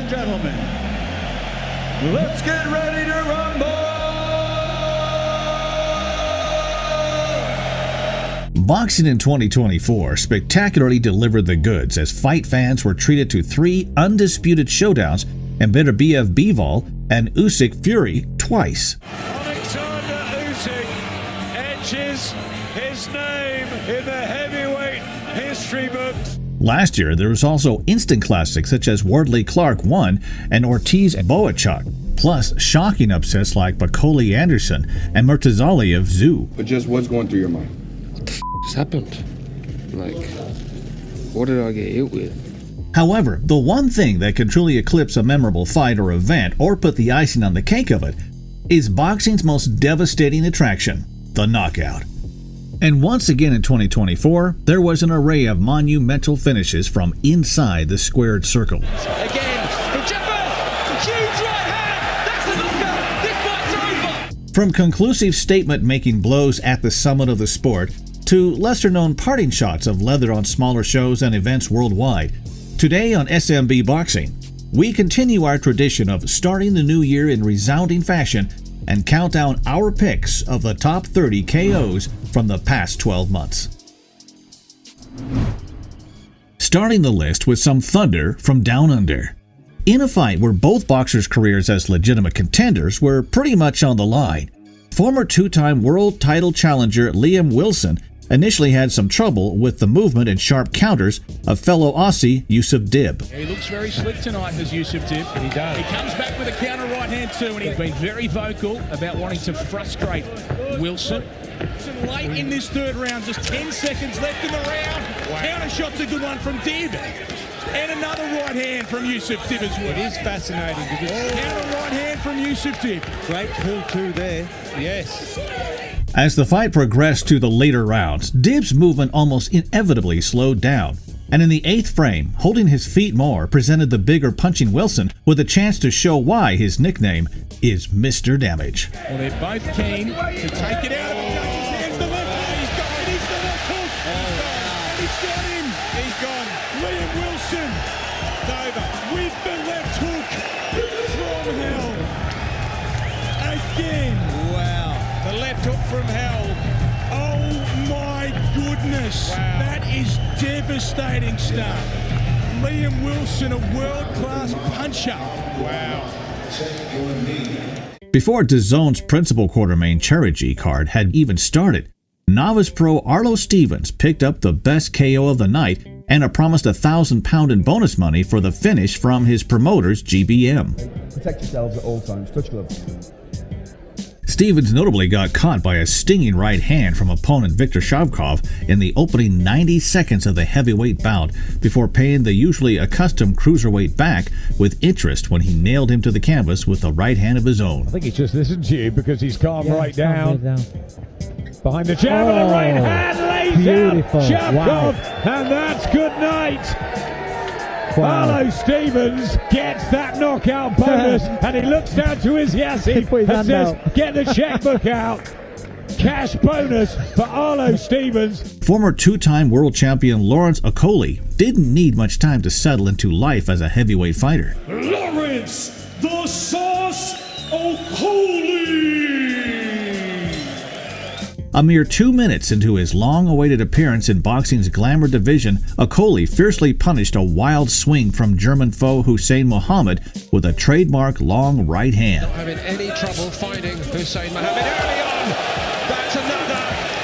and gentlemen, let's get ready to rumble! Boxing in 2024 spectacularly delivered the goods as fight fans were treated to 3 undisputed showdowns and better BF Bivol and Usyk Fury twice. Alexander Usyk etches his name in the heavyweight history books. Last year, there was also instant classics such as Wardley Clark 1 and Ortiz Boachuk, plus shocking upsets like Bakoli Anderson and Murtazali of Zoo. But just what's going through your mind? What the f just happened? Like, what did I get hit with? However, the one thing that can truly eclipse a memorable fight or event or put the icing on the cake of it is boxing's most devastating attraction, the knockout. And once again in 2024, there was an array of monumental finishes from inside the squared circle. Again, huge right hand, that's the knockout, this fight's over! From conclusive statement-making blows at the summit of the sport to lesser-known parting shots of leather on smaller shows and events worldwide, today on SMB Boxing, we continue our tradition of starting the new year in resounding fashion and count down our picks of the top 30 KOs from the past 12 months. Starting the list with some thunder from down under. In a fight where both boxers' careers as legitimate contenders were pretty much on the line, former 2-time world title challenger Liam Wilson initially had some trouble with the movement and sharp counters of fellow Aussie Yusuf Dib. He looks very slick tonight, as Yusuf Dib. He does. He comes back with a counter right hand too, and he's been very vocal about wanting to frustrate Wilson. Late in this third round, just 10 seconds left in the round. Wow. Counter shot's a good one from Dib. And another right hand from Yusuf Dib as well. It is fascinating because Counter right hand from Yusuf Dib. great pull too there. Yes. As the fight progressed to the later rounds, Dib's movement almost inevitably slowed down, and in the 8th frame, holding his feet more, presented the bigger punching Wilson with a chance to show why his nickname is Mr. Damage. Well, they're both keen to take it out of the judge's hands. The left hook, he's got it, he's the left hook. He's got him. He's gone. Liam Wilson, Dover with the left hook from hell. Again. Wow. The left hook from hell. Oh my goodness. Wow. That is devastating stuff. Liam Wilson, a world-class puncher. Wow. Before DAZN's principal quartermain Cherigi card had even started, novice pro Arlo Stevens picked up the best KO of the night and a promised £1,000 in bonus money for the finish from his promoters GBM. Protect yourselves at all times. Touch gloves. Stevens notably got caught by a stinging right hand from opponent Viktor Shavkov in the opening 90 seconds of the heavyweight bout before paying the usually accustomed cruiserweight back with interest when he nailed him to the canvas with the right hand of his own. I think he's just listened to you because he's calmed right down. Behind the jab and the right hand lays Beautiful. out Shavkov, Wow. and that's good night. Wow. Arlo Stevens gets that knockout bonus, and he looks down to his Yassi Put his and hand says, out. get the checkbook out. Cash bonus for Arlo Stevens. Former 2-time world champion Lawrence Okolie didn't need much time to settle into life as a heavyweight fighter. Lawrence the Sauce Okolie! A mere 2 minutes into his long-awaited appearance in boxing's glamour division, Okolie fiercely punished a wild swing from German foe Hussein Mohammed with a trademark long right hand. Having any trouble finding Hussein Mohammed early on. That's another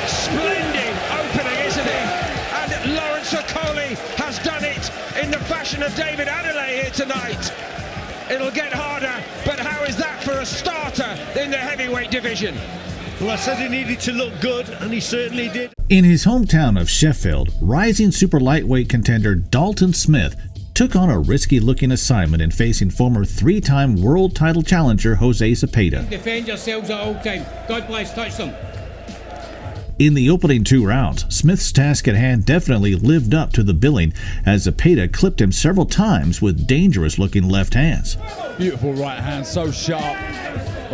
splendid opening, isn't it? And Lawrence Okolie has done it in the fashion of David Adelaide here tonight. It'll get harder, but how is that for a starter in the heavyweight division? Well, I said he needed to look good, and he certainly did. In his hometown of Sheffield, rising super lightweight contender Dalton Smith took on a risky-looking assignment in facing former 3-time world title challenger Jose Zepeda. Defend yourselves at all time. God bless, touch them. In the opening 2 rounds, Smith's task at hand definitely lived up to the billing as Zepeda clipped him several times with dangerous-looking left hands. Beautiful right hand, so sharp.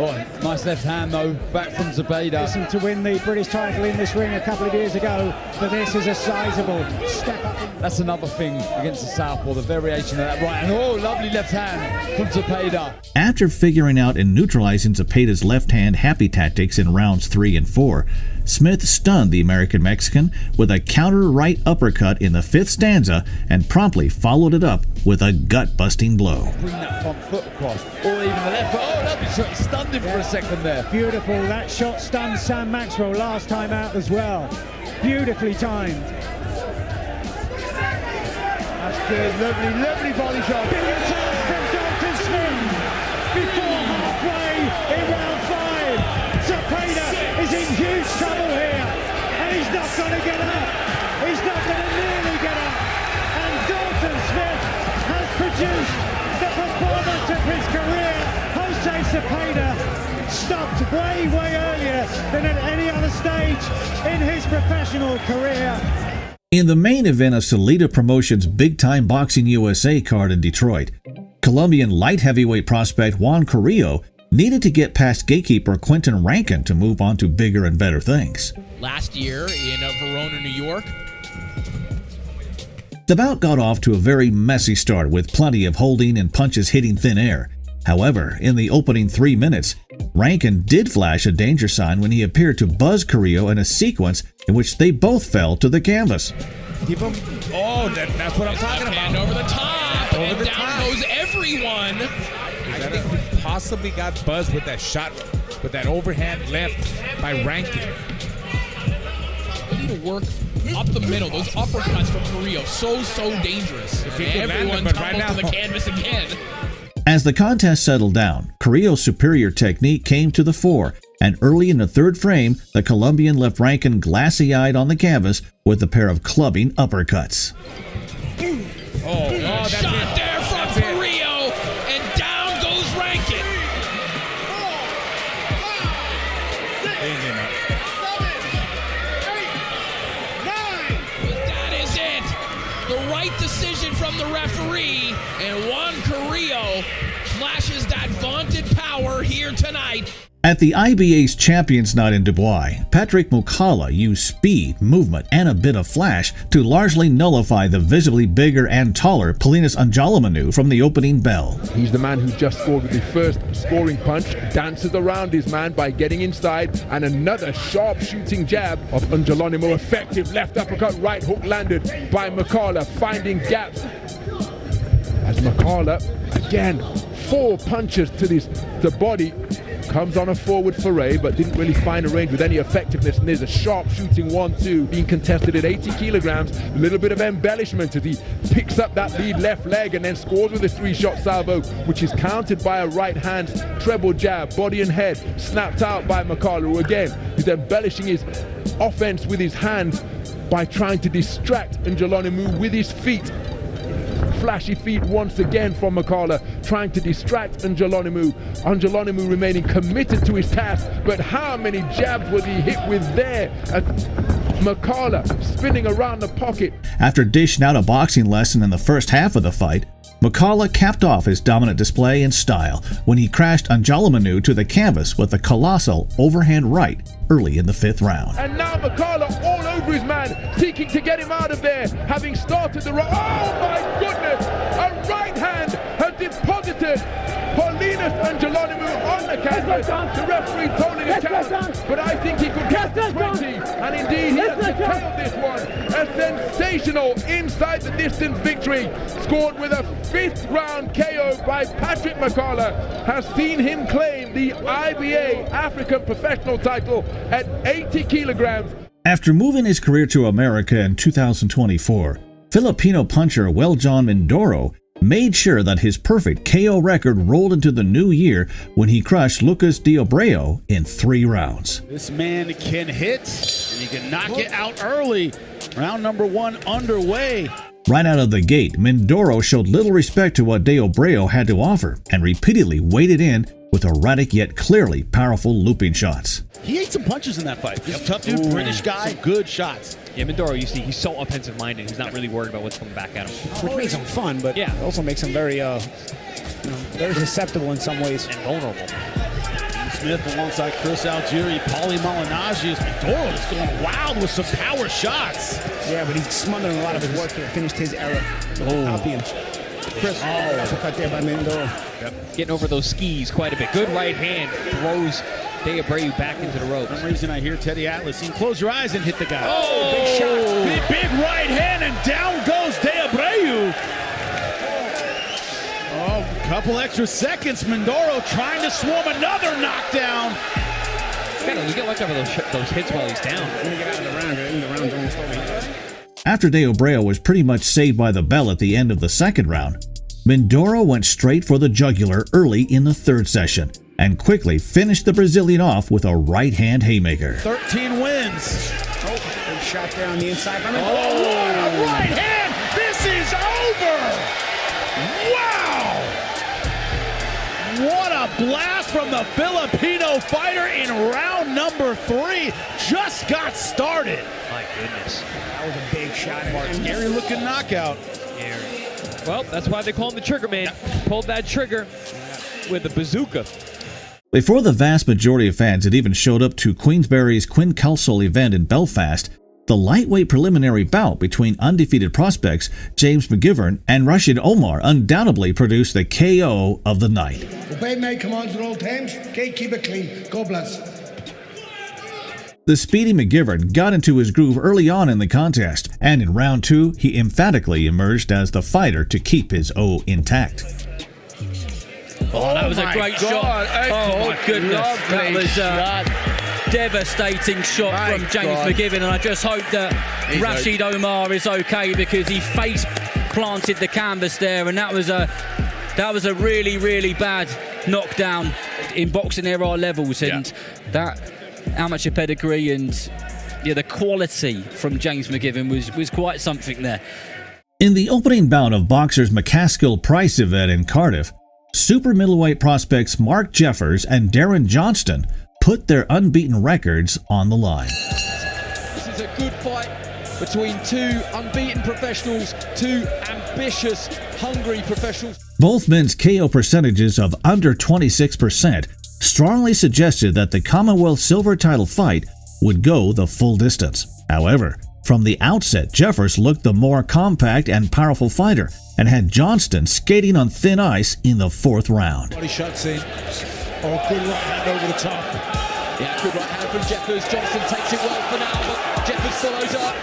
Oh, nice left hand though, back from Zepeda. Listen, to win the British title in this ring a couple of years ago, but this is a sizable step up. That's another thing against the southpaw, the variation of that right hand. Oh, lovely left hand from Zepeda. After figuring out and neutralizing Zepeda's left-hand happy tactics in rounds 3 and 4, Smith stunned the American-Mexican with a counter right uppercut in the 5th stanza and promptly followed it up with a gut-busting blow. Bring that front foot across, or even the left foot. Oh, lovely shot. He stunned him for a second there. Beautiful. That shot stunned Sam Maxwell last time out as well. Beautifully timed. That's good. Lovely body shot. Big attack from Dalton Smith before halfway in round 5. Zepeda is in huge trouble here, and he's not going to get up. He's not going to nearly get up. And Dalton Smith has produced the performance of his career. Jose Zepeda stopped way earlier than at any other stage in his professional career. In the main event of Salida Promotions' Big Time Boxing USA card in Detroit, Colombian light heavyweight prospect Juan Carrillo needed to get past gatekeeper Quentin Rankin to move on to bigger and better things. Last year in Verona, New York. The bout got off to a very messy start with plenty of holding and punches hitting thin air. However, in the opening 3 minutes, Rankin did flash a danger sign when he appeared to buzz Carrillo in a sequence in which they both fell to the canvas. Keep him. Oh, that's what I'm talking about. Hand over the top, and down goes everyone. I think he possibly got buzzed with that shot, with that overhand left by Rankin. To work up the middle, those uppercuts from Carrillo, so dangerous. If he could land Everyone them, but tumbled right to now- the canvas again. As the contest settled down, Carrillo's superior technique came to the fore, and early in the 3rd frame, the Colombian left Rankin glassy-eyed on the canvas with a pair of clubbing uppercuts. Oh, that's Shot it. there from That's it. Carrillo, and down goes Rankin. That is it. The right decision from the referee, and Juan Carrillo flashes that vaunted power here tonight. At the IBA's Champions Night in Dubai, Patrick Mukala used speed, movement, and a bit of flash to largely nullify the visibly bigger and taller Polinas Anjalamanu from the opening bell. He's the man who just scored with the first scoring punch, dances around his man by getting inside, and another sharp shooting jab of Anjalamanu. Effective left uppercut, right hook landed by Mukala, finding gaps. As Mukala, again, 4 punches to the body, comes on a forward foray, but didn't really find a range with any effectiveness. And there's a sharp shooting 1-2 being contested at 80 kilograms. A little bit of embellishment as he picks up that lead left leg and then scores with a 3-shot salvo, which is countered by a right hand treble jab, body and head, snapped out by Mukala, who again is embellishing his offense with his hands by trying to distract Anjalamanu with his feet. Flashy feet once again from Mukala, trying to distract Anjalamanu. Anjalamanu remaining committed to his task, but how many jabs was he hit with there? Mukala spinning around the pocket. After dishing out a boxing lesson in the first half of the fight, Mukala capped off his dominant display in style when he crashed Anjalamanu to the canvas with a colossal overhand right early in the 5th round. And now Mukala all over his man, seeking to get him out of there, having started the right. Oh my goodness! A right hand has deposited Polinas Anjalamanu on the canvas. The referee told him to count, but I think he could get to 20, and indeed he has tailed this one. A sensational inside the distance victory, scored with a 5th round KO by Patrick Mukala, has seen him claim the IBA African professional title at 80 kilograms. After moving his career to America in 2024, Filipino puncher Weljon Mindoro made sure that his perfect KO record rolled into the new year when he crushed Lucas D'Obreo in 3 rounds. This man can hit, and he can knock it out early. Round number 1 underway. Right out of the gate, Mindoro showed little respect to what D'Obreo had to offer and repeatedly waded in with erratic yet clearly powerful looping shots. He ate some punches in that fight. He's a tough dude, British guy, good shots. Yeah, Mindoro, you see, he's so offensive-minded. He's not really worried about what's coming back at him. Which makes him fun, but also makes him very, very susceptible in some ways. And vulnerable. Smith alongside Chris Algieri, Paulie Malignaggi. Mindoro is going wild with some power shots. Yeah, but he's smothering a lot of his work here. Finished his era. Copying. Chris, uppercut there by Mindoro. Getting over those skis quite a bit. Good right hand throws De Abreu back into the ropes. For some reason I hear Teddy Atlas saying, close your eyes and hit the guy. Oh, big shot. Big right hand, and down goes De Abreu. Oh, a couple extra seconds. Mindoro trying to swarm another knockdown. You get lucky over those hits while he's down. When you get out of the round, you're in the round going slowly. After De Abreu was pretty much saved by the bell at the end of the second round, Mindoro went straight for the jugular early in the third session and quickly finished the Brazilian off with a right-hand haymaker. 13 wins. Oh, big shot there on the inside. Oh, a right hand. This is over. Wow. What a blast from the Filipino fighter in round number 3. Just got started. My goodness. That was a big shot. Scary looking knockout. Well, that's why they call him the Trigger Man. Pulled that trigger with a bazooka. Before the vast majority of fans had even showed up to Queensberry's Quincalcol event in Belfast, the lightweight preliminary bout between undefeated prospects James McGivern and Rashid Omar undoubtedly produced the KO of the night. Obey my commands at all times. Okay, keep it clean. God bless. The speedy McGivern got into his groove early on in the contest, and in round 2, he emphatically emerged as the fighter to keep his O intact. Oh, that was a great shot. Oh, my goodness. That was a devastating shot from James McGivern, and I just hope that Rashid Omar is okay, because he face planted the canvas there, and that was a really, really bad knockdown in boxing era levels, and that amateur pedigree and the quality from James McGivern was quite something there. In the opening bout of boxers McCaskill-Price event in Cardiff, super middleweight prospects Mark Jeffers and Darren Johnston put their unbeaten records on the line. This is a good fight between two unbeaten professionals, two ambitious, hungry professionals. Both men's KO percentages of under 26% strongly suggested that the Commonwealth silver title fight would go the full distance. However, from the outset, Jeffers looked the more compact and powerful fighter and had Johnston skating on thin ice in the 4th round. Body shots in. Oh, good right hand over the top. Yeah, good right hand from Jeffers. Johnston takes it well for now, but Jeffers follows up.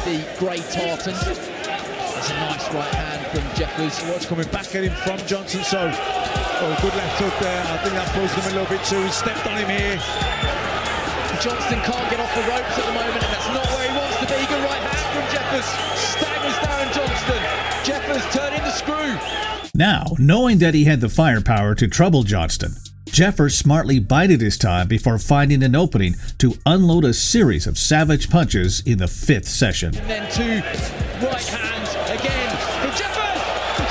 The Grey Tartan. That's a nice right hand from Jeffers. What's coming back at him from Johnson, so good left hook there. I think that buzzed him a little bit too. He stepped on him here. Johnston can't get off the ropes at the moment, and that's not where he wants to be. Good right hand from Jeffers. Staggers Darren Johnston. Jeffers turning the screw. Now, knowing that he had the firepower to trouble Johnston, Jeffers smartly bided his time before finding an opening to unload a series of savage punches in the 5th session. And then 2 right hands again from Jeffers.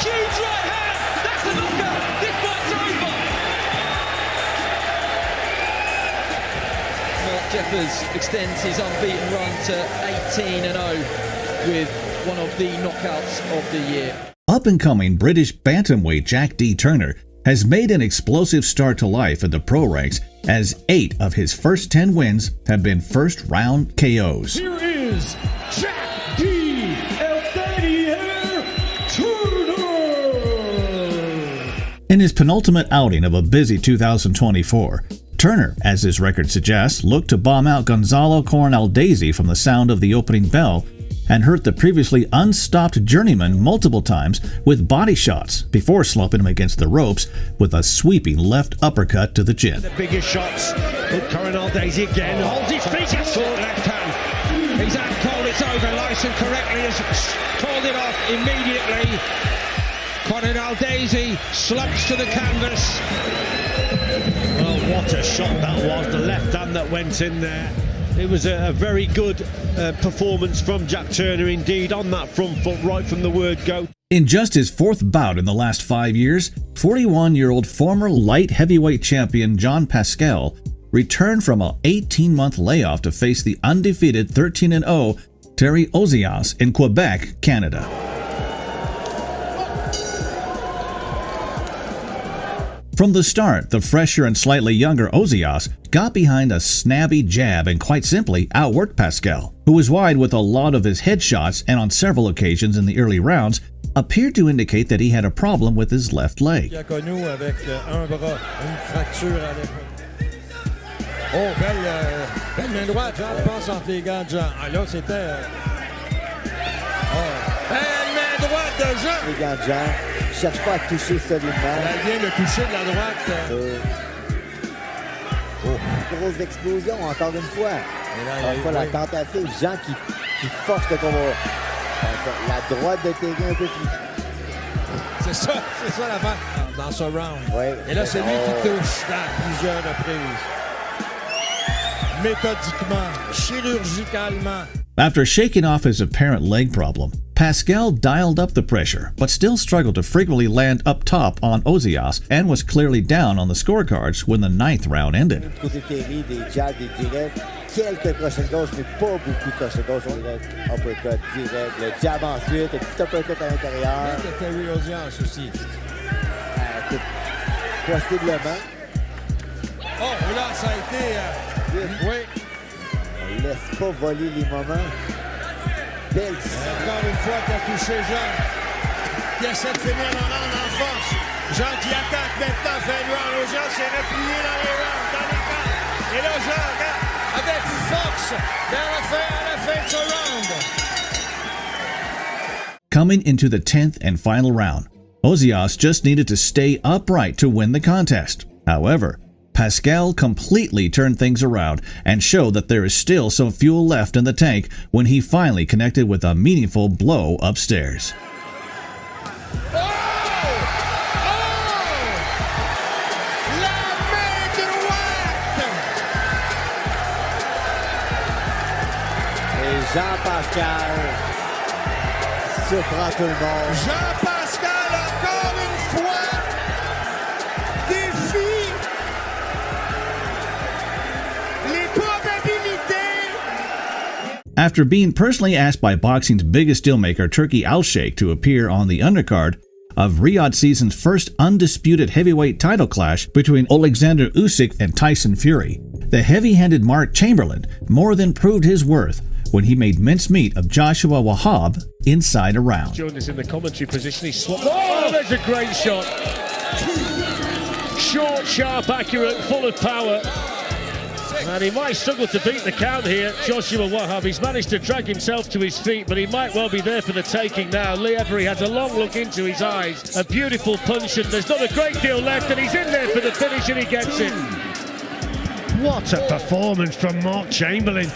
Huge right hand. That's the knockout. This fight's over. Mark Jeffers extends his unbeaten run to 18-0 with one of the knockouts of the year. Up-and-coming British bantamweight Jack D. Turner has made an explosive start to life in the pro ranks, as 8 of his first 10 wins have been first-round KOs. Here is Jack D. Turner. In his penultimate outing of a busy 2024, Turner, as his record suggests, looked to bomb out Gonzalo Coronaldesi from the sound of the opening bell and hurt the previously unstopped journeyman multiple times with body shots before slumping him against the ropes with a sweeping left uppercut to the chin. The biggest shots. Coronaldesi again. Holds his feet. Short left hand. He's out cold. It's over. Lyson correctly has called it off immediately. Coronaldesi slumps to the canvas. Well, what a shot that was. The left hand that went in there. It was a very good performance from Jack Turner indeed on that front foot right from the word go. In just his 4th bout in the last 5 years, 41-year-old former light heavyweight champion John Pascal returned from an 18-month layoff to face the undefeated 13-0 Terry Ozias in Quebec, Canada. From the start, the fresher and slightly younger Ozias got behind a snabby jab and quite simply outworked Pascal, who was wide with a lot of his headshots and on several occasions in the early rounds appeared to indicate that he had a problem with his left leg. Oh, belle main droite, Jean, je pense, entre les gants de Jean. Ah, là, c'était... belle main droite de Jean! Les gants de Jean ne cherchent pas à toucher solidement. Elle vient le toucher de la droite. Grosse explosion, encore une fois. Encore une fois, la tentative, Jean qui force le combat. La droite de terrain un peu plus... C'est ça l'affaire dans ce round. Oui. Et là, c'est lui qui touche à plusieurs reprises. Méthodiquement, chirurgicalement. After shaking off his apparent leg problem, Pascal dialed up the pressure, but still struggled to frequently land up top on Ozias and was clearly down on the scorecards when the 9th round ended. Côté Terry, des jabs, des directs, quelques crochets gauche, mais pas beaucoup de crochets gauche direct. Uppercut direct, le jab ensuite, un petit uppercut à l'intérieur. De Terry Ozias aussi. Possiblement. Oh, là, ça a été... oui. On laisse pas voler les moments. Belle. Encore une fois, qui a touché Jean. Qui essaie de finir le round en force. Jean qui attaque maintenant, fait le round. Jean s'est replié dans les rounds, dans les camps. Et là, Jean, regarde, avec force, vers à la fin de ce round. Coming into the 10th and final round, Ozias just needed to stay upright to win the contest. However, Pascal completely turned things around and showed that there is still some fuel left in the tank when he finally connected with a meaningful blow upstairs. Et Jean-Pascal surprend tout le monde. Jean-Pascal, encore une fois, défie les probabilités. After being personally asked by boxing's biggest dealmaker Turki Alshayk to appear on the undercard of Riyadh season's first undisputed heavyweight title clash between Alexander Usyk and Tyson Fury, the heavy-handed Mark Chamberlain more than proved his worth when he made mincemeat of Joshua Wahab inside a round. Joined us in the commentary position. He swapped. Oh, there's a great shot. Short, sharp, accurate, full of power. And he might struggle to beat the count here, Joshua Wahab. He's managed to drag himself to his feet, but he might well be there for the taking now. Lee Every has a long look into his eyes, a beautiful punch, and there's not a great deal left, and he's in there for the finish, and he gets it. What a performance from Mark Chamberlain.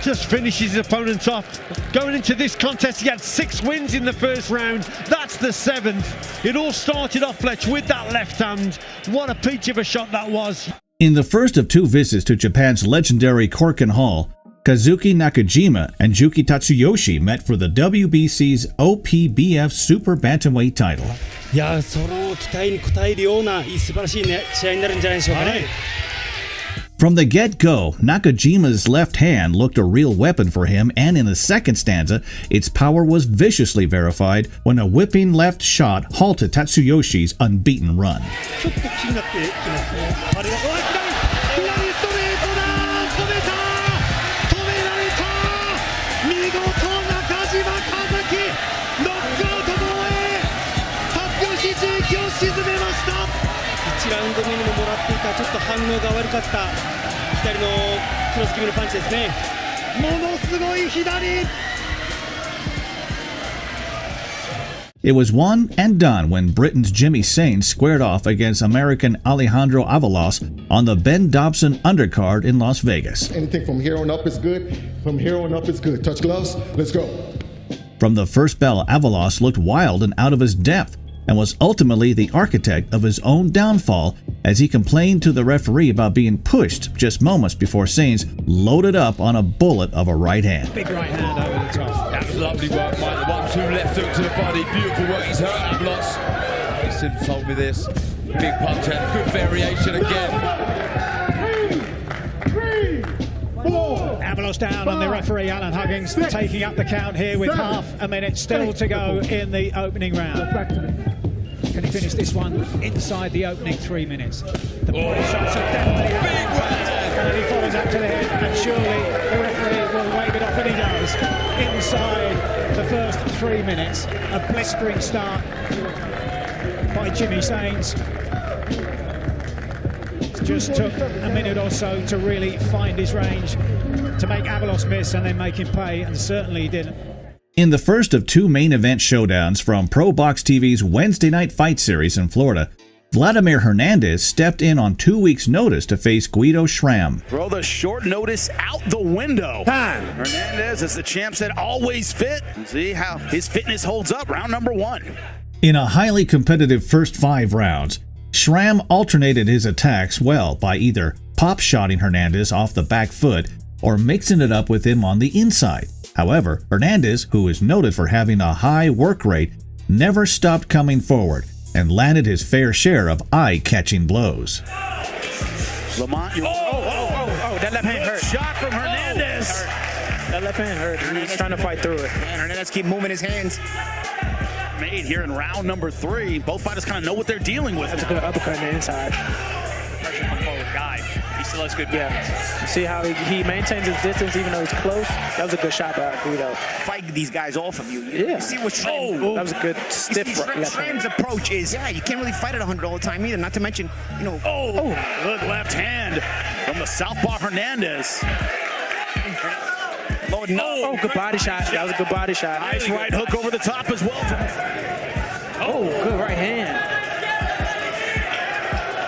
Just finishes his opponent off. Going into this contest, he had 6 wins in the first round. That's the 7th. It all started off, Fletch, with that left hand. What a peach of a shot that was. In the first of 2 visits to Japan's legendary Korakuen Hall, Kazuki Nakajima and Juki Tatsuyoshi met for the WBC's OPBF Super Bantamweight title. いや、その期待に応えるような素晴らしいね試合になるんじゃないでしょうかね。From the get-go, Nakajima's left hand looked a real weapon for him, and in the second stanza, its power was viciously verified when a whipping left shot halted Tatsuyoshi's unbeaten run. It was one and done when Britain's Jimmy Sain squared off against American Alejandro Avalos on the Ben Dobson undercard in Las Vegas. Anything from here on up is good. From here on up is good. Touch gloves. Let's go. From the first bell, Avalos looked wild and out of his depth and was ultimately the architect of his own downfall as he complained to the referee about being pushed just moments before Sainz loaded up on a bullet of a right hand. Big right hand over the top. That was lovely work, Mike. The 1-2 left hook to the body. Beautiful work. He's hurt Avalos. Mason told me this. Big punch and good variation again. Avalos down on the referee, Alan Huggins, taking up the count here with half a minute still to go in the opening round. Can he finish this one inside the opening 3 minutes? The body shots are definitely and he follows up to the head, and surely the referee will wave it off, and he does. Inside the first 3 minutes, a blistering start by Jimmy Sains. It just took a minute or so to really find his range, to make Avalos miss and then make him pay, and certainly he didn't. In the first of 2 main event showdowns from Pro Box TV's Wednesday Night Fight series in Florida, Vladimir Hernandez stepped in on 2 weeks' notice to face Guido Schramm. Throw the short notice out the window. Time. Hernandez, as the champ said, always fit. See how his fitness holds up. Round number 1. In a highly competitive first 5 rounds, Schramm alternated his attacks well by either pop-shotting Hernandez off the back foot or mixing it up with him on the inside. However, Hernandez, who is noted for having a high work rate, never stopped coming forward and landed his fair share of eye-catching blows. Lamont, that left hand hurt. Shot from Hernandez. That left hand hurt. He's trying to fight through it. And Hernandez keep moving his hands. Made here in round number 3. Both fighters kind of know what they're dealing with. That's a good uppercut in the inside. Pressure from forward guy. He still has good balance. You see how he maintains his distance even though he's close? That was a good shot by Guido. Fight these guys off of you. Yeah. You see what that was a good stiff left hand. Schramm's approach is, you can't really fight at 100 all the time either. Not to mention, good left hand from the southpaw Hernandez. Oh, good body shot. That was a good body shot. Nice right hook over the top as well. Good right hand.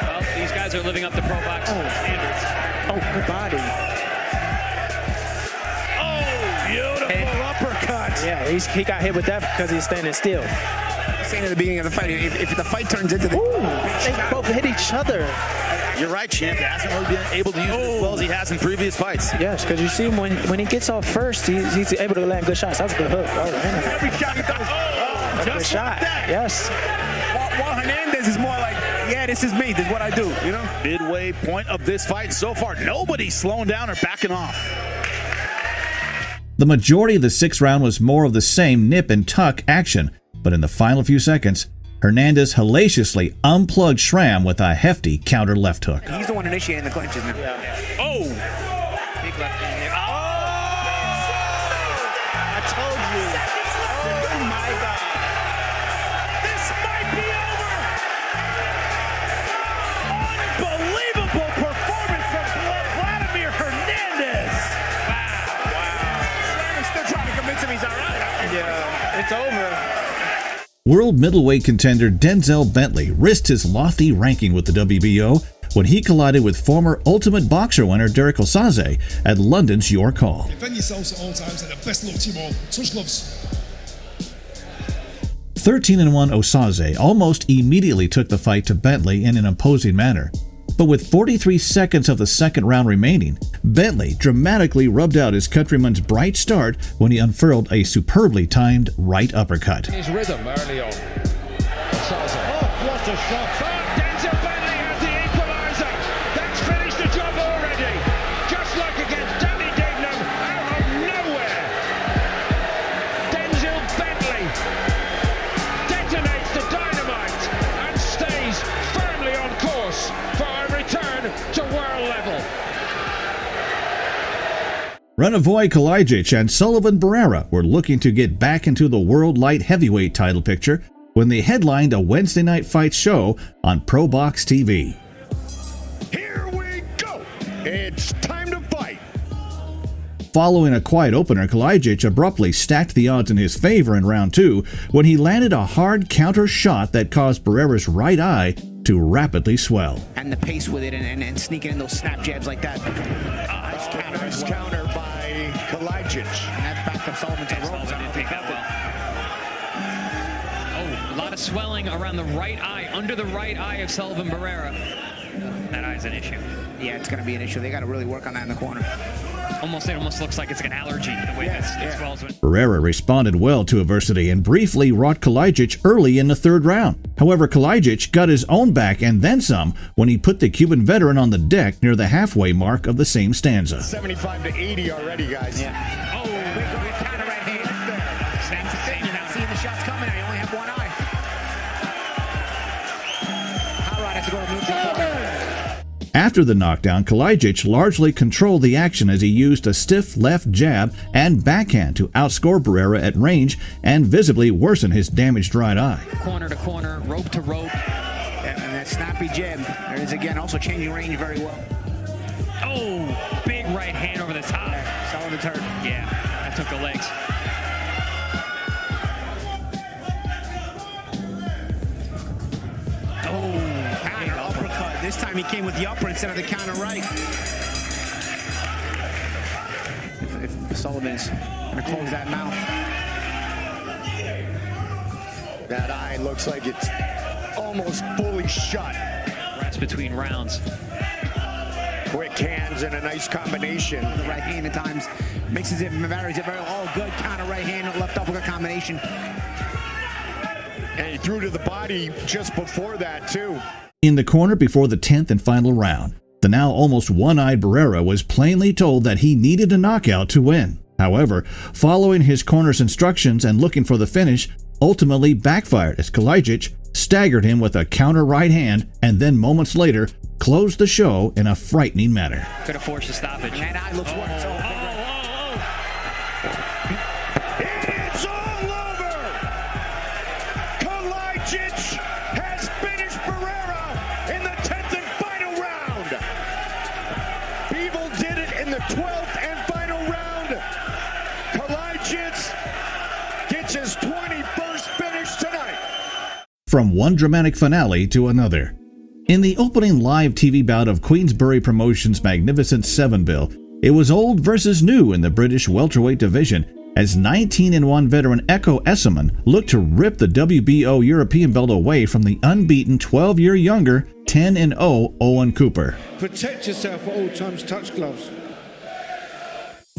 Well, these guys are living up to Pro Box standards. Good body. Beautiful uppercut. Yeah, he got hit with that because he's standing still. Saying at the beginning of the fight, if the fight turns into they both hit each other. You're right, champ. He hasn't really been able to use it as well as he has in previous fights. Yes, because you see him when he gets off first, he's able to land good shots. That was a good hook. Every shot he does. That's a good shot. That. Yes. While Hernandez is more like, this is me. This is what I do. Midway point of this fight so far, nobody's slowing down or backing off. The majority of the 6th round was more of the same nip and tuck action, but in the final few seconds, Hernandez hellaciously unplugged Schramm with a hefty counter left hook. He's the one initiating the clinches now. Yeah. Big left hand there. I told you. Oh my God. This might be over. Unbelievable performance from Vladimir Hernandez. Wow. Schramm's still trying to convince him he's all right. Yeah, it's over. World middleweight contender Denzel Bentley risked his lofty ranking with the WBO when he collided with former Ultimate Boxer winner Derek Osaze at London's Your Call. Defend yourselves at all times and the best luck to you all. Touch gloves. 13-1 Osaze almost immediately took the fight to Bentley in an imposing manner. But with 43 seconds of the 2nd round remaining, Bentley dramatically rubbed out his countryman's bright start when he unfurled a superbly timed right uppercut. His rhythm early on. What a shot. Denzel Bentley has the equaliser. That's finished the job already. Just like against Danny Dignam out of nowhere. Denzel Bentley detonates the dynamite and stays firmly on course for a return to world level. Ranivoy Kalajic and Sullivan Barrera were looking to get back into the World Light Heavyweight title picture when they headlined a Wednesday night fight show on Pro Box TV. Here we go. It's time to fight. Following a quiet opener, Kalajic abruptly stacked the odds in his favor in round 2 when he landed a hard counter shot that caused Barrera's right eye to rapidly swell. And the pace with it and sneaking in those snap jabs like that. Nice counter by Kalajic. And that backed up Sullivan to the ropes. A lot of swelling around the right eye, under the right eye of Sullivan Barrera. That eye's an issue. Yeah, it's going to be an issue. They got to really work on that in the corner. It almost looks like it's like an allergy the way that swells. Barrera responded well to adversity and briefly wrought Kalajic early in the 3rd round. However, Kalajic got his own back and then some when he put the Cuban veteran on the deck near the halfway mark of the same stanza. 75 to 80 already, guys. Yeah. Big counter right hand. Same thing. You're not seeing the shots coming. I only have one eye. has to go to move the corner. After the knockdown, Goliath largely controlled the action as he used a stiff left jab and backhand to outscore Barrera at range and visibly worsen his damaged right eye. Corner to corner, rope to rope, and that snappy jab. There is again also changing range very well. Oh, big right hand over the top. Solid the turn. Yeah, that took the legs. Counter uppercut. This time he came with the upper instead of the counter right. If Sullivan's going to close that mouth. That eye looks like it's almost fully shut. Rest between rounds. Quick hands and a nice combination. The right hand at times mixes it, varies it very well. Oh, good counter right hand, left uppercut combination. And he threw to the body just before that, too. In the corner before the 10th and final round, the now almost one-eyed Barrera was plainly told that he needed a knockout to win. However, following his corner's instructions and looking for the finish ultimately backfired as Goliath staggered him with a counter right hand and then moments later closed the show in a frightening manner. Could have forced a stoppage. That eye looks worse. It's all over! Goliath has finished Barrera in the 10th and final round. Bevel did it in the 12th and final round. Goliath gets his 21st finish tonight. From one dramatic finale to another. In the opening live TV bout of Queensberry Promotions' magnificent 7-bill, it was old versus new in the British welterweight division as 19-1 veteran Echo Esserman looked to rip the WBO European belt away from the unbeaten 12-year younger 10-0 Owen Cooper. Protect yourself at all times, touch gloves.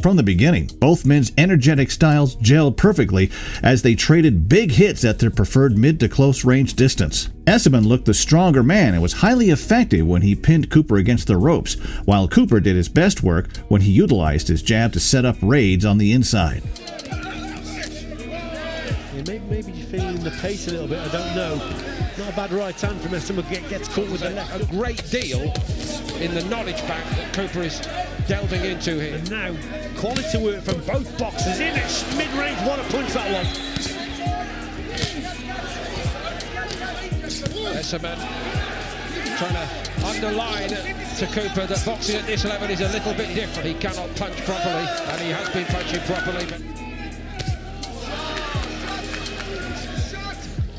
From the beginning, both men's energetic styles gelled perfectly as they traded big hits at their preferred mid to close range distance. Esserman looked the stronger man and was highly effective when he pinned Cooper against the ropes, while Cooper did his best work when he utilized his jab to set up raids on the inside. Yeah, maybe you're feeling the pace a little bit, I don't know. Not a bad right hand from Esserman, gets caught with the left. A great deal in the knowledge bank that Cooper is delving into here. And now, quality work from both boxers in at mid-range. What a punch that one. Esserman trying to underline to Cooper that boxing at this level is a little bit different. He cannot punch properly, and he has been punching properly.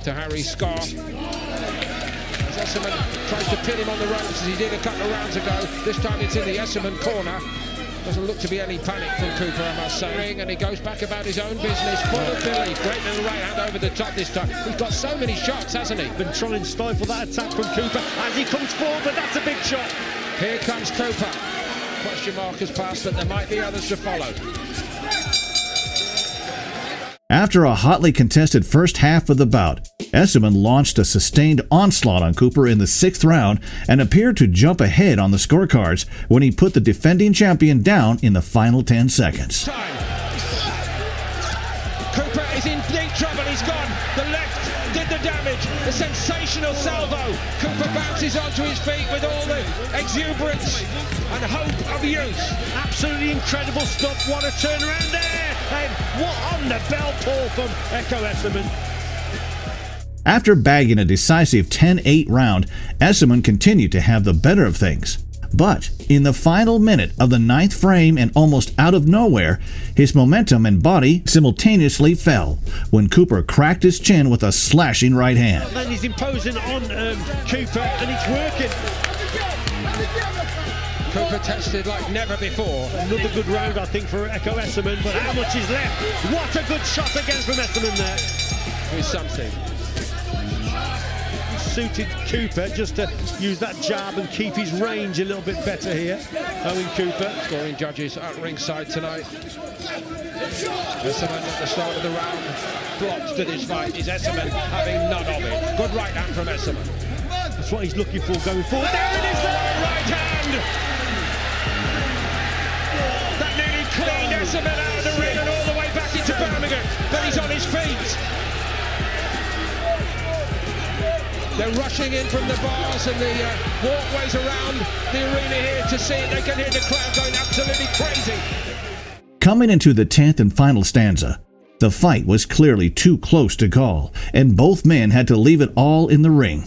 To Harry Scarr. As Esserman tries to pin him on the ropes as he did a couple of rounds ago. This time it's in the Esserman corner. Doesn't look to be any panic from Cooper, I must say. And he goes back about his own business, full of belief. Great little right hand over the top this time. He's got so many shots, hasn't he? Been trying to stifle that attack from Cooper as he comes forward, but that's a big shot. Here comes Cooper. Question mark has passed, but there might be others to follow. After a hotly contested first half of the bout, Esserman launched a sustained onslaught on Cooper in the 6th round and appeared to jump ahead on the scorecards when he put the defending champion down in the final 10 seconds. Cooper is in deep trouble, he's gone. The left did the damage, the sensational salvo. Cooper bounces onto his feet with all the exuberance and hope of youth. Absolutely incredible stuff, what a turnaround there. And what on the bell pull from Echo Esserman. After bagging a decisive 10-8 round, Esserman continued to have the better of things. But in the final minute of the 9th frame and almost out of nowhere, his momentum and body simultaneously fell when Cooper cracked his chin with a slashing right hand. Then he's imposing on Cooper and it's working. Cooper tested like never before. Another good round, I think, for Echo Esserman, but how much is left? What a good shot again from Esserman there. With something. Suited Cooper just to use that jab and keep his range a little bit better here. Owen Cooper. Scoring judges at ringside tonight. Esserman at the start of the round blocked to this fight. Is Esserman having none of it? Good right hand from Esserman. That's what he's looking for going forward. There it is, there! Right hand! That nearly cleaned Esserman out of the ring and all the way back into Birmingham. But he's on his feet. They're rushing in from the bars and the walkways around the arena here to see it. They can hear the crowd going absolutely crazy. Coming into the 10th and final stanza, the fight was clearly too close to call, and both men had to leave it all in the ring.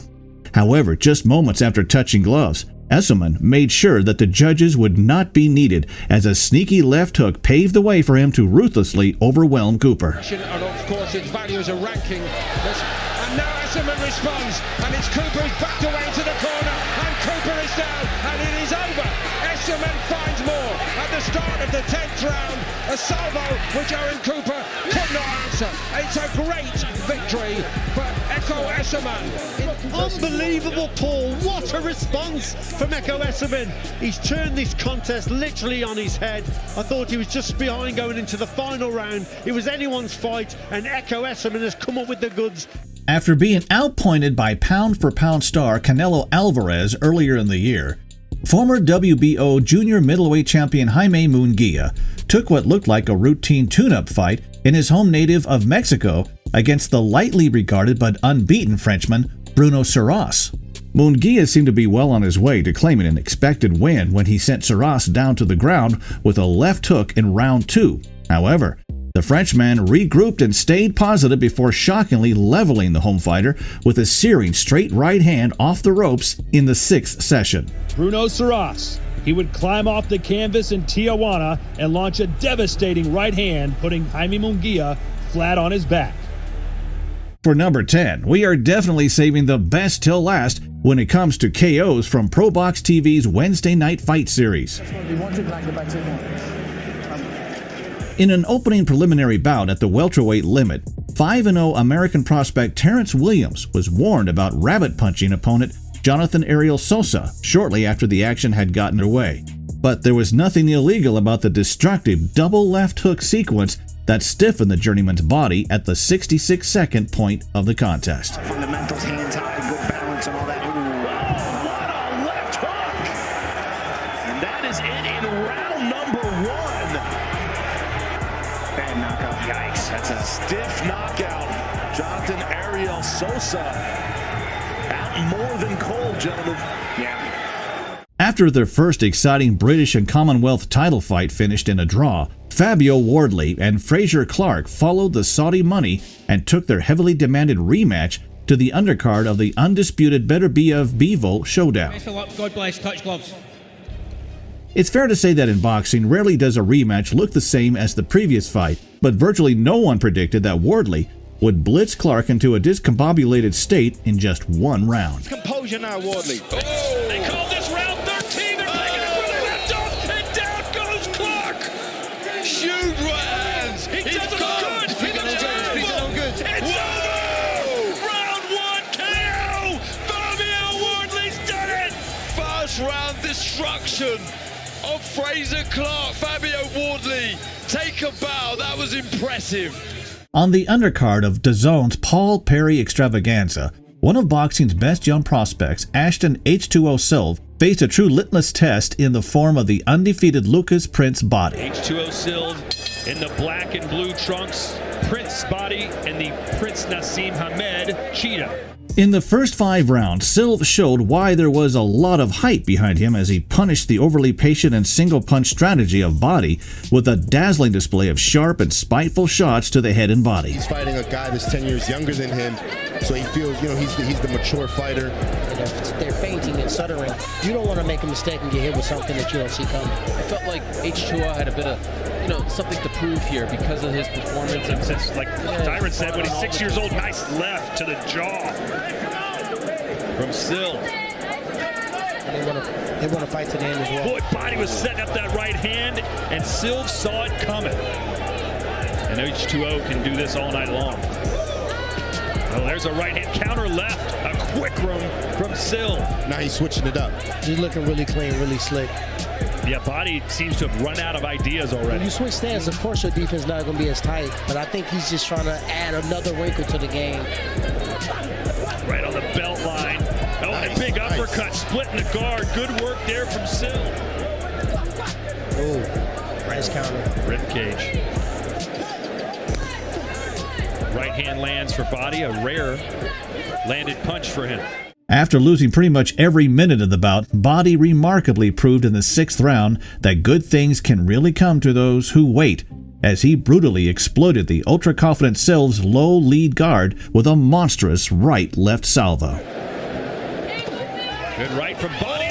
However, just moments after touching gloves, Esselman made sure that the judges would not be needed as a sneaky left hook paved the way for him to ruthlessly overwhelm Cooper. And of course its value as a ranking. And now Esselman responds, and it's Cooper who's backed away into the corner, and Cooper is down, and it is over. Esselman finds more at the start of the 10th round. A salvo which Aaron Cooper could not answer. It's a great victory for Echo Esselman. Unbelievable, Paul. What a response from Echo Esselman. He's turned this contest literally on his head. I thought he was just behind going into the final round. It was anyone's fight, and Echo Esselman has come up with the goods. After being outpointed by pound-for-pound star Canelo Alvarez earlier in the year, former WBO junior middleweight champion Jaime Munguia took what looked like a routine tune-up fight in his home native of Mexico against the lightly regarded but unbeaten Frenchman Bruno Serras. Munguia seemed to be well on his way to claiming an expected win when he sent Serras down to the ground with a left hook in round 2. However, the Frenchman regrouped and stayed positive before shockingly leveling the home fighter with a searing straight right hand off the ropes in the 6th session. Bruno Serras. He would climb off the canvas in Tijuana and launch a devastating right hand, putting Jaime Munguia flat on his back. For number 10, we are definitely saving the best till last when it comes to KOs from Pro Box TV's Wednesday Night Fight Series. In an opening preliminary bout at the welterweight limit, 5-0 American prospect Terrence Williams was warned about rabbit-punching opponent Jonathan Ariel Sosa shortly after the action had gotten away. But there was nothing illegal about the destructive double left hook sequence that stiffened the journeyman's body at the 66-second point of the contest. Fundamentals, hands high, good balance and all that. Ooh, what a left hook! And that is it in round number 1. Bad knockout, yikes. That's a stiff knockout. Jonathan Ariel Sosa. More than cold, gentlemen. Yeah. After their first exciting British and Commonwealth title fight finished in a draw, Fabio Wardley and Fraser Clark followed the Saudi money and took their heavily demanded rematch to the undercard of the undisputed Better BF Bevo showdown. God bless, touch gloves. It's fair to say that in boxing, rarely does a rematch look the same as the previous fight, but virtually no one predicted that Wardley would blitz Clark into a discombobulated state in just one round. Composure now, Wardley. Oh. They call this round 13. They're taking it where they left off, and down goes Clark. Shoot hands. He does it good. It's over. Round 1 KO. Fabio Wardley's done it. First round destruction of Fraser Clark. Fabio Wardley, take a bow. That was impressive. On the undercard of DAZN's Paul Perry Extravaganza, one of boxing's best young prospects, Ashton H2O Silva, faced a true litmus test in the form of the undefeated Lucas Prince body. H2O Silva in the black and blue trunks, Prince body, and the Prince Nassim Hamed cheetah. In the first 5 rounds, Silva showed why there was a lot of hype behind him as he punished the overly patient and single-punch strategy of body with a dazzling display of sharp and spiteful shots to the head and body. He's fighting a guy that's 10 years younger than him, so he feels, he's the mature fighter. They're feinting and stuttering. You don't want to make a mistake and get hit with something that you don't see coming. I felt like H2O had a bit of, something to prove here because of his performance. And since, like Tyron said, when he's 6 years old, nice left to the jaw from Silva. They want to fight to the end as well. Boy, body was setting up that right hand, and Silva saw it coming. And H2O can do this all night long. Oh, there's a right hand counter left. A quick room from Silva. Now he's switching it up. He's looking really clean, really slick. Yeah, body seems to have run out of ideas already. When you switch stance, of course your defense is not going to be as tight, but I think he's just trying to add another wrinkle to the game. Right on the belt line. Oh, nice, and a big uppercut, splitting the guard. Good work there from Silva. Oh, nice counter. Rib cage. Right hand lands for body, a rare landed punch for him. After losing pretty much every minute of the bout, Body remarkably proved in the 6th round that good things can really come to those who wait, as he brutally exploited the ultra-confident Silva's low lead guard with a monstrous right-left salvo. Good right from Body.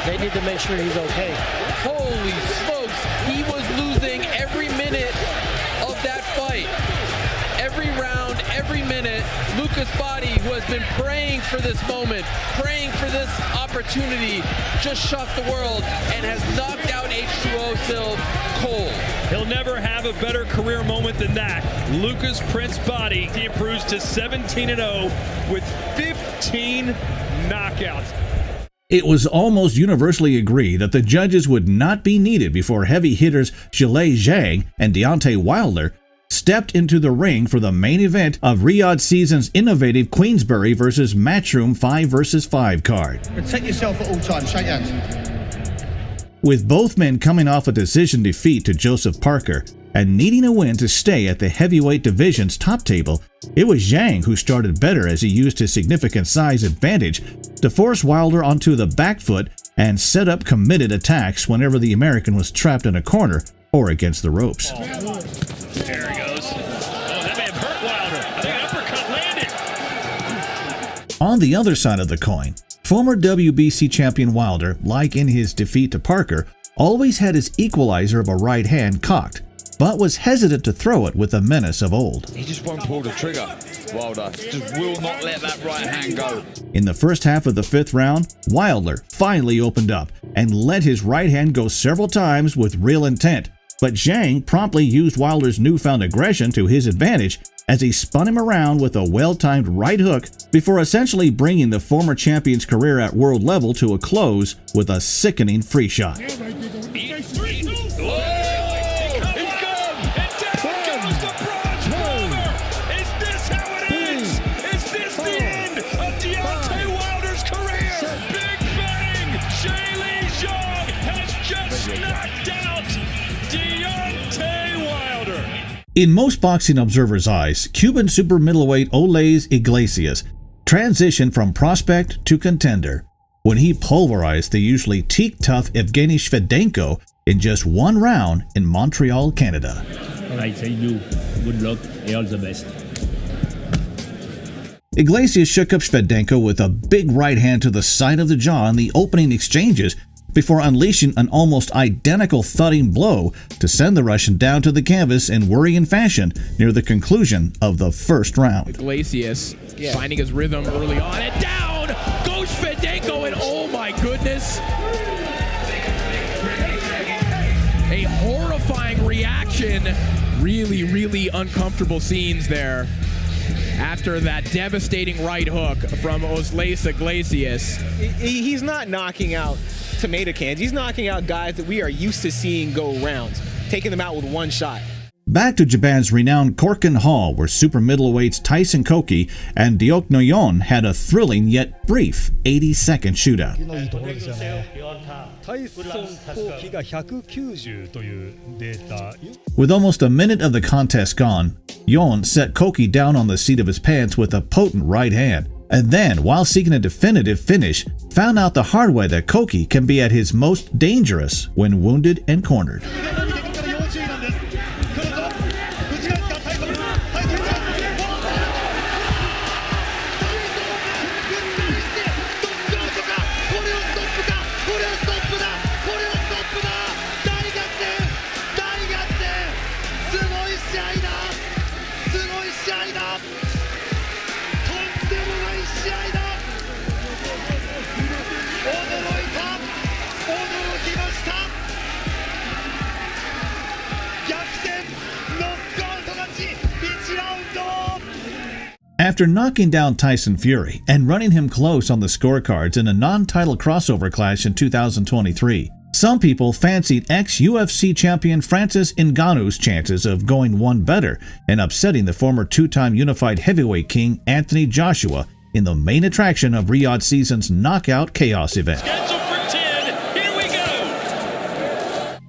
They need to make sure he's okay. Holy smokes, he was losing every minute of that fight. Every round, every minute, Lucas Body, who has been praying for this moment, praying for this opportunity, just shocked the world and has knocked out H2O Silva cold. He'll never have a better career moment than that. Lucas Prince Body, he improves to 17-0 with 15 knockouts. It was almost universally agreed that the judges would not be needed before heavy hitters Zhilei Zhang and Deontay Wilder stepped into the ring for the main event of Riyadh season's innovative Queensberry vs. Matchroom 5 vs. 5 card. Protect yourself at all times. Shake hands. With both men coming off a decision defeat to Joseph Parker and needing a win to stay at the heavyweight division's top table, it was Zhang who started better as he used his significant size advantage to force Wilder onto the back foot and set up committed attacks whenever the American was trapped in a corner or against the ropes. There he goes. Oh, that may have hurt Wilder. I think an uppercut landed. On the other side of the coin, former WBC champion Wilder, like in his defeat to Parker, always had his equalizer of a right hand cocked, but was hesitant to throw it with the menace of old. He just won't pull the trigger, Wilder. Just will not let that right hand go. In the first half of the 5th round, Wilder finally opened up and let his right hand go several times with real intent, but Zhang promptly used Wilder's newfound aggression to his advantage as he spun him around with a well-timed right hook before essentially bringing the former champion's career at world level to a close with a sickening free shot. In most boxing observers' eyes, Cuban super middleweight Oleiz Iglesias transitioned from prospect to contender when he pulverized the usually teak-tough Evgeny Shevchenko in just 1 round in Montreal, Canada. I say you, good luck and all the best. Iglesias shook up Shevchenko with a big right hand to the side of the jaw in the opening exchanges before unleashing an almost identical thudding blow to send the Russian down to the canvas in worrying fashion near the conclusion of the 1st round. Iglesias finding his rhythm early on and down goes Shevchenko, and oh my goodness, a horrifying reaction. Really uncomfortable scenes there after that devastating right hook from Oleiz Iglesias. He's not knocking out tomato cans. He's knocking out guys that we are used to seeing go rounds, taking them out with 1 shot. Back to Japan's renowned Korakuen Hall, where super middleweights Tyson Koki and Deok Noyon had a thrilling yet brief 80-second shootout. With almost a minute of the contest gone, Yon set Koki down on the seat of his pants with a potent right hand, and then, while seeking a definitive finish, found out the hard way that Koki can be at his most dangerous when wounded and cornered. After knocking down Tyson Fury and running him close on the scorecards in a non-title crossover clash in 2023, some people fancied ex-UFC champion Francis Ngannou's chances of going one better and upsetting the former 2-time unified heavyweight king Anthony Joshua in the main attraction of Riyadh season's Knockout Chaos event. Scheduled for 10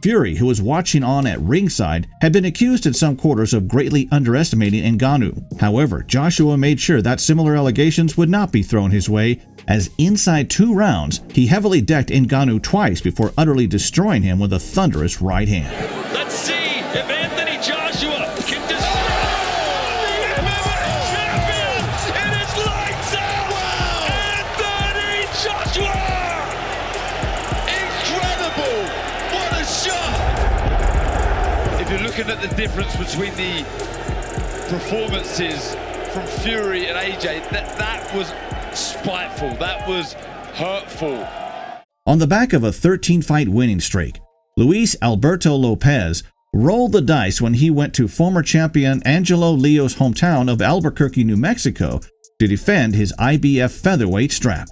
Fury, who was watching on at ringside, had been accused in some quarters of greatly underestimating Ngannou. However, Joshua made sure that similar allegations would not be thrown his way, as inside 2 rounds, he heavily decked Ngannou twice before utterly destroying him with a thunderous right hand. Let's see if Anthony Joshua can destroy the MMA champion. It is lights out. Anthony Joshua. Incredible. What a shot. If you're looking at the difference between the performances from Fury and AJ, that was spiteful. That was hurtful. On the back of a 13-fight winning streak, Luis Alberto Lopez rolled the dice when he went to former champion Angelo Leo's hometown of Albuquerque, New Mexico, to defend his IBF featherweight strap.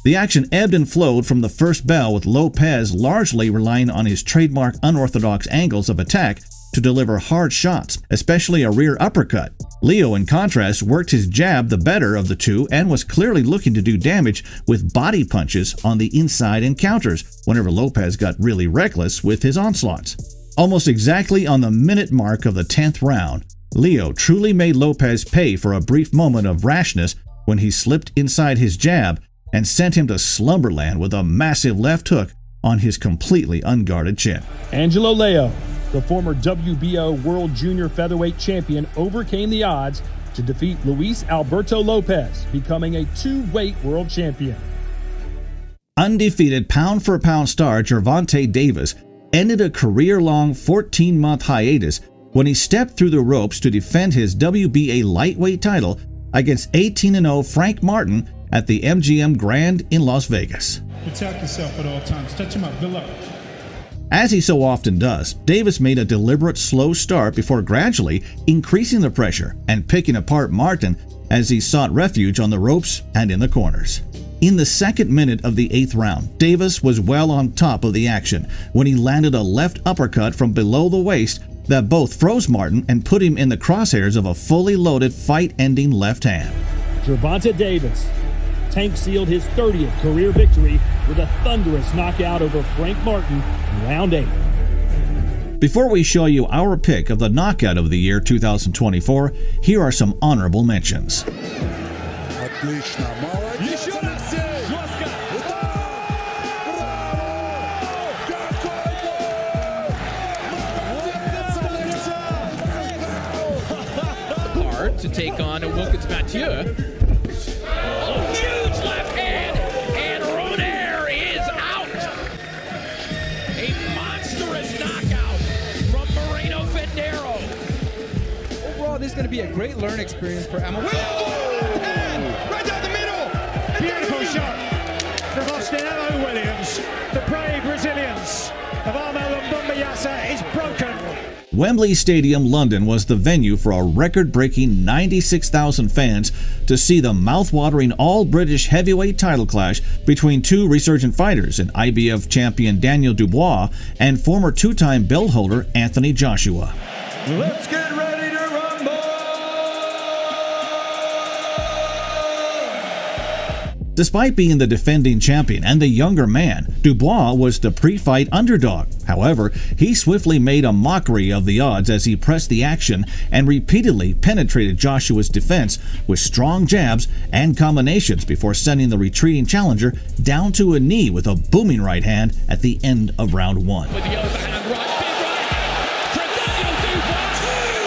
The action ebbed and flowed from the first bell, with Lopez largely relying on his trademark unorthodox angles of attack to deliver hard shots, especially a rear uppercut. Leo, in contrast, worked his jab the better of the two and was clearly looking to do damage with body punches on the inside and counters whenever Lopez got really reckless with his onslaughts. Almost exactly on the minute mark of the 10th round, Leo truly made Lopez pay for a brief moment of rashness when he slipped inside his jab and sent him to slumberland with a massive left hook on his completely unguarded chin. Angelo Leo, the former WBO World Junior Featherweight Champion, overcame the odds to defeat Luis Alberto Lopez, becoming a 2-weight world champion. Undefeated pound-for-pound star Gervonta Davis ended a career-long 14-month hiatus when he stepped through the ropes to defend his WBA lightweight title against 18-0 Frank Martin at the MGM Grand in Las Vegas. Protect yourself at all times. Touch him up. Good luck. As he so often does, Davis made a deliberate slow start before gradually increasing the pressure and picking apart Martin as he sought refuge on the ropes and in the corners. In the 2nd minute of the 8th round, Davis was well on top of the action when he landed a left uppercut from below the waist that both froze Martin and put him in the crosshairs of a fully loaded fight-ending left hand. Gervonta Davis tank sealed his 30th career victory with a thunderous knockout over Frank Martin in round 8. Before we show you our pick of the knockout of the year 2024, here are some honorable mentions. Hard to take on a Wilkins Mathieu. Huge left hand, and Ronaire is out. A monstrous knockout from Moreno Fendero. Overall, this is going to be a great learning experience for Emma. Right down the middle. Beautiful shot from Austin Emma Williams. The brave Brazilians of Armel and Bumbayasa is broken. Wembley Stadium, London was the venue for a record-breaking 96,000 fans to see the mouth-watering all-British heavyweight title clash between 2 resurgent fighters in IBF champion Daniel Dubois and former 2-time belt holder Anthony Joshua. Let's get ready to rumble! Despite being the defending champion and the younger man, Dubois was the pre-fight underdog. However, he swiftly made a mockery of the odds as he pressed the action and repeatedly penetrated Joshua's defense with strong jabs and combinations before sending the retreating challenger down to a knee with a booming right hand at the end of round 1. With the overhand right, big right from Daniel Dubois.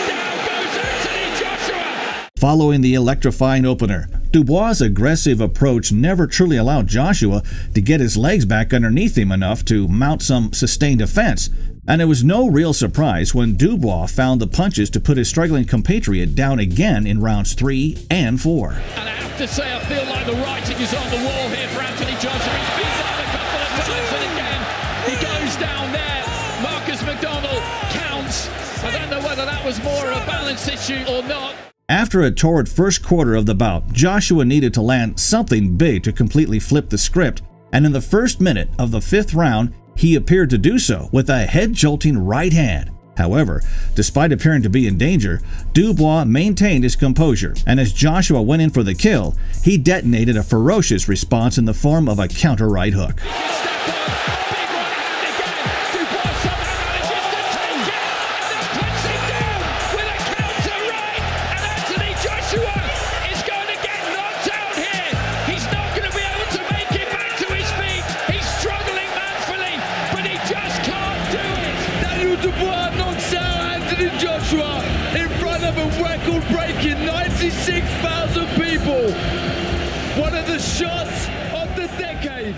Down goes Anthony Joshua. Following the electrifying opener, Dubois' aggressive approach never truly allowed Joshua to get his legs back underneath him enough to mount some sustained offense, and it was no real surprise when Dubois found the punches to put his struggling compatriot down again in rounds 3 and 4. And I have to say, I feel like the writing is on the wall here for Anthony Joshua. He's been down a couple of times, and again, he goes down there. Marcus McDonald counts. I don't know whether that was more of a balance issue or not. After a torrid first quarter of the bout, Joshua needed to land something big to completely flip the script, and in the first minute of the 5th round, he appeared to do so with a head-jolting right hand. However, despite appearing to be in danger, Dubois maintained his composure, and as Joshua went in for the kill, he detonated a ferocious response in the form of a counter right hook. over in front of a record-breaking 96,000 people. One of the shots of the decade.